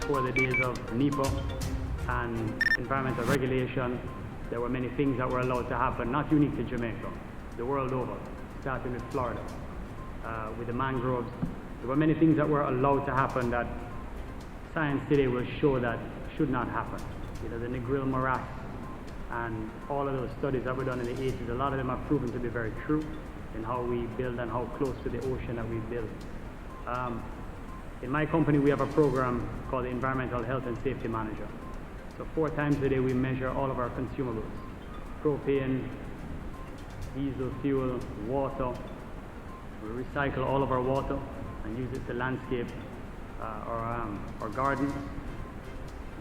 before the days of NEPA and environmental regulation, there were many things that were allowed to happen, not unique to Jamaica, the world over, starting with Florida, with the mangroves. There were many things that were allowed to happen that science today will show that should not happen. You know, the Negril morass and all of those studies that were done in the 80s, a lot of them are proven to be very true in how we build and how close to the ocean that we build. In my company, we have a program called the Environmental Health and Safety Manager. So 4 times a day, we measure all of our consumables: propane, diesel fuel, water. We recycle all of our water and use it to landscape our gardens.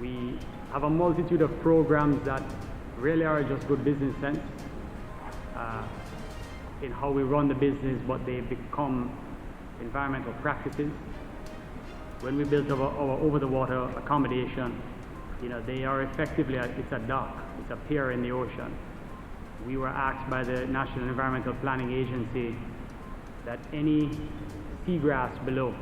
We have a multitude of programs that really are just good business sense in how we run the business, but they become environmental practices. When we built our over-the-water accommodation, you know, they are effectively, it's a dock, it's a pier in the ocean. We were asked by the National Environmental Planning Agency that any seagrass below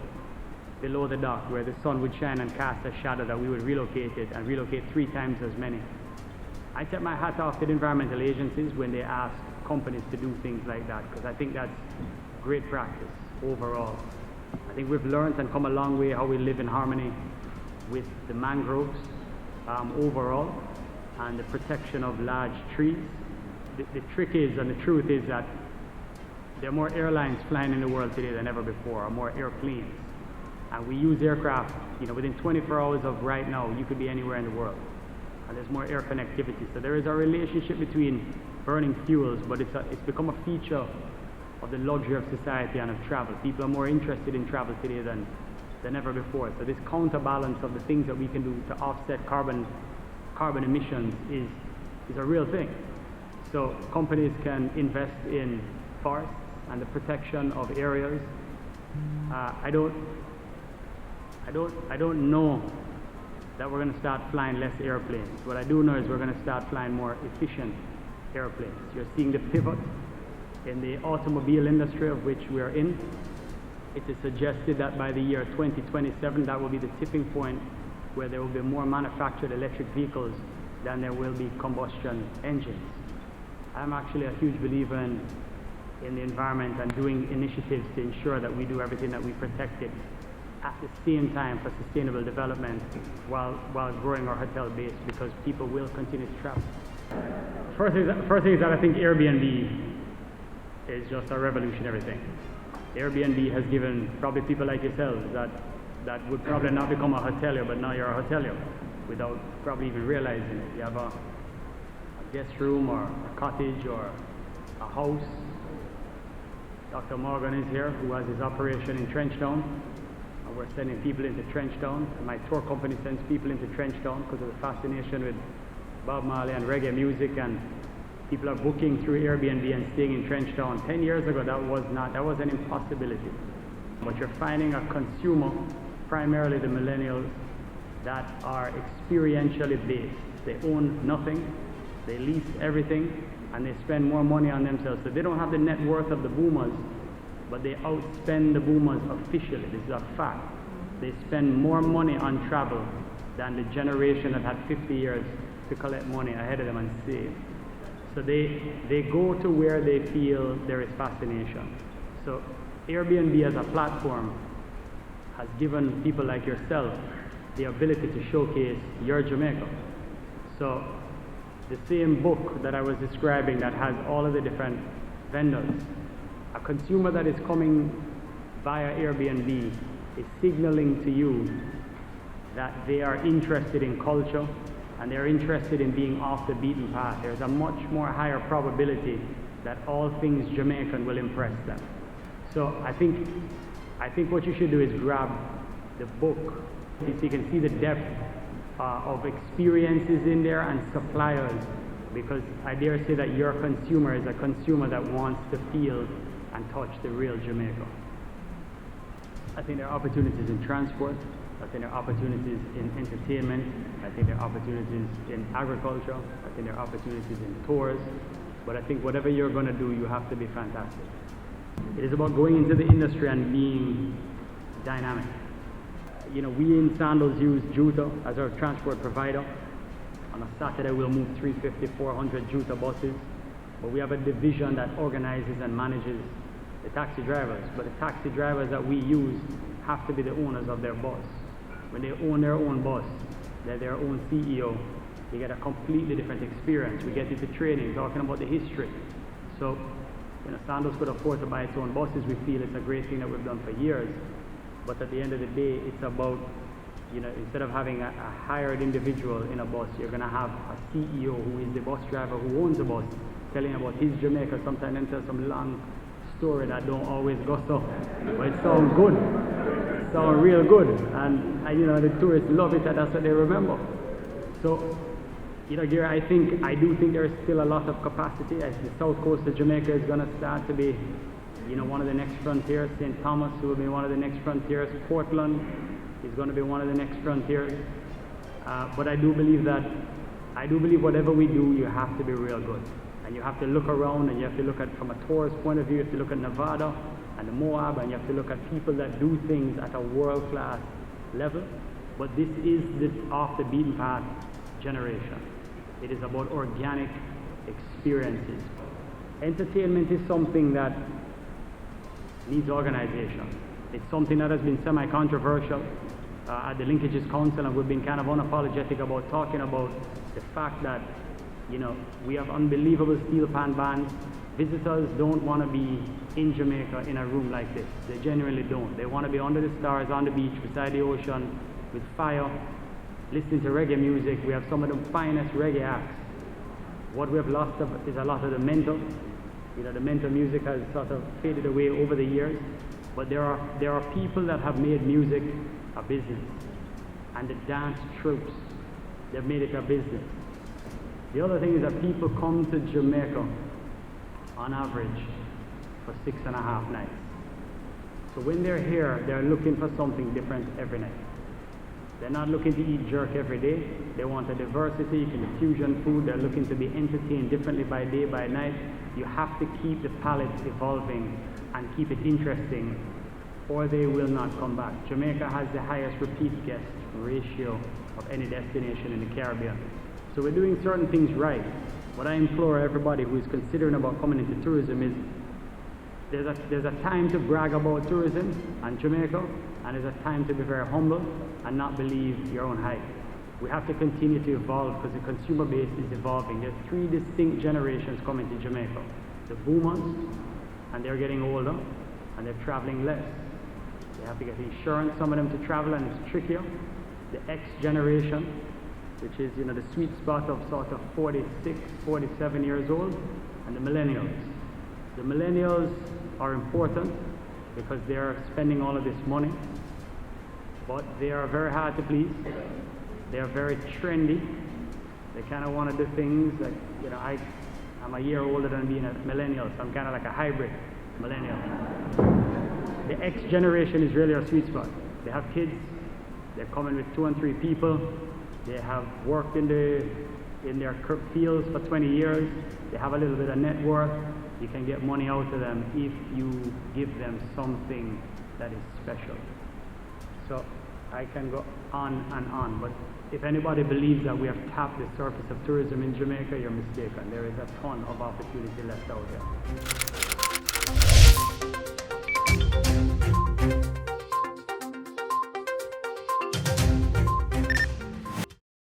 the dock where the sun would shine and cast a shadow, that we would relocate it and relocate 3 times as many. I tip my hat off to the environmental agencies when they ask companies to do things like that, because I think that's great practice overall. I think we've learned and come a long way how we live in harmony with the mangroves overall, and the protection of large trees. The trick is, and the truth is, that there are more airlines flying in the world today than ever before, or more airplanes. And we use aircraft, you know, within 24 hours of right now, you could be anywhere in the world. And there's more air connectivity. So there is a relationship between burning fuels, but it's become a feature of the luxury of society and of travel. People are more interested in travel today than ever before. So this counterbalance of the things that we can do to offset carbon emissions is a real thing. So companies can invest in forests and the protection of areas. I don't know that we're going to start flying less airplanes. What I do know is we're going to start flying more efficient airplanes. You're seeing the pivot in the automobile industry of which we are in. It is suggested that by the year 2027, that will be the tipping point where there will be more manufactured electric vehicles than there will be combustion engines. I'm actually a huge believer in the environment and doing initiatives to ensure that we do everything that we protect it at the same time for sustainable development while growing our hotel base, because people will continue to travel. First thing is that I think Airbnb is just a revolutionary thing. Airbnb has given probably people like yourselves that would probably not become a hotelier, but now you're a hotelier without probably even realizing it. You have a guest room or a cottage or a house. Dr. Morgan is here, who has his operation in Trenchtown. And we're sending people into Trenchtown. And my tour company sends people into Trenchtown because of the fascination with Bob Marley and reggae music, and people are booking through Airbnb and staying in Trenchtown. 10 years ago, that was an impossibility. But you're finding a consumer, primarily the millennials, that are experientially based. They own nothing, they lease everything, and they spend more money on themselves. So they don't have the net worth of the boomers, but they outspend the boomers officially. This is a fact. They spend more money on travel than the generation that had 50 years to collect money ahead of them and save. So they go to where they feel there is fascination. So Airbnb as a platform has given people like yourself the ability to showcase your Jamaica. So the same book that I was describing that has all of the different vendors, a consumer that is coming via Airbnb is signaling to you that they are interested in culture and they're interested in being off the beaten path. There's a much more higher probability that all things Jamaican will impress them. So I think what you should do is grab the book so you can see the depth of experiences in there and suppliers, because I dare say that your consumer is a consumer that wants to feel and touch the real Jamaica. I think there are opportunities in transport. I think there are opportunities in entertainment. I think there are opportunities in agriculture. I think there are opportunities in tours. But I think whatever you're going to do, you have to be fantastic. It is about going into the industry and being dynamic. We in Sandals use Juta as our transport provider. On a Saturday, we'll move 350, 400 Juta buses. But we have a division that organizes and manages the taxi drivers. But the taxi drivers that we use have to be the owners of their bus. When they own their own bus, they're their own CEO, they get a completely different experience. We get into training, talking about the history. So, Sandals could afford to buy its own buses. We feel it's a great thing that we've done for years. But at the end of the day, it's about, instead of having a hired individual in a bus, you're going to have a CEO who is the bus driver who owns the bus, telling about his Jamaica, sometimes then tell some long story that don't always go so, but it sounds good. It sounds real good. And the tourists love it, and that's what they remember. So, Gary, I do think there is still a lot of capacity as the south coast of Jamaica is going to start to be, one of the next frontiers. St. Thomas will be one of the next frontiers. Portland is going to be one of the next frontiers. But I do believe whatever we do, you have to be real good. And you have to look around, and you have to look at, from a tourist point of view, you have to look at Nevada and the Moab, and you have to look at people that do things at a world-class level. But this is the off the beaten path generation. It is about organic experiences. Entertainment is something that needs organization. It's something that has been semi-controversial at the Linkages Council, and we've been kind of unapologetic about talking about the fact that we have unbelievable steel pan bands. Visitors don't want to be in Jamaica in a room like this. They genuinely don't. They want to be under the stars, on the beach, beside the ocean, with fire, listening to reggae music. We have some of the finest reggae acts. What we have lost is a lot of the mental. The mental music has sort of faded away over the years. But there are people that have made music a business. And the dance troops, they've made it a business. The other thing is that people come to Jamaica on average for 6.5 nights. So when they're here, they're looking for something different every night. They're not looking to eat jerk every day. They want a diversity in the fusion food. They're looking to be entertained differently by day, by night. You have to keep the palate evolving and keep it interesting, or they will not come back. Jamaica has the highest repeat guest ratio of any destination in the Caribbean. So we're doing certain things right. What I implore everybody who is considering about coming into tourism is there's a time to brag about tourism and Jamaica, and there's a time to be very humble and not believe your own hype. We have to continue to evolve because the consumer base is evolving. There's 3 distinct generations coming to Jamaica. The boomers, and they're getting older, and they're traveling less. They have to get insurance, some of them, to travel, and it's trickier. The X generation, which is the sweet spot of sort of 46, 47 years old, and the millennials. The millennials are important because they're spending all of this money, but they are very hard to please. They are very trendy. They kind of want to do things like, I'm a year older than being a millennial, so I'm kind of like a hybrid millennial. The X generation is really our sweet spot. They have kids, they're coming with 2 and 3 people, they have worked in their fields for 20 years, they have a little bit of net worth. You can get money out of them if you give them something that is special. So I can go on and on, but if anybody believes that we have tapped the surface of tourism in Jamaica, you're mistaken. There is a ton of opportunity left out here.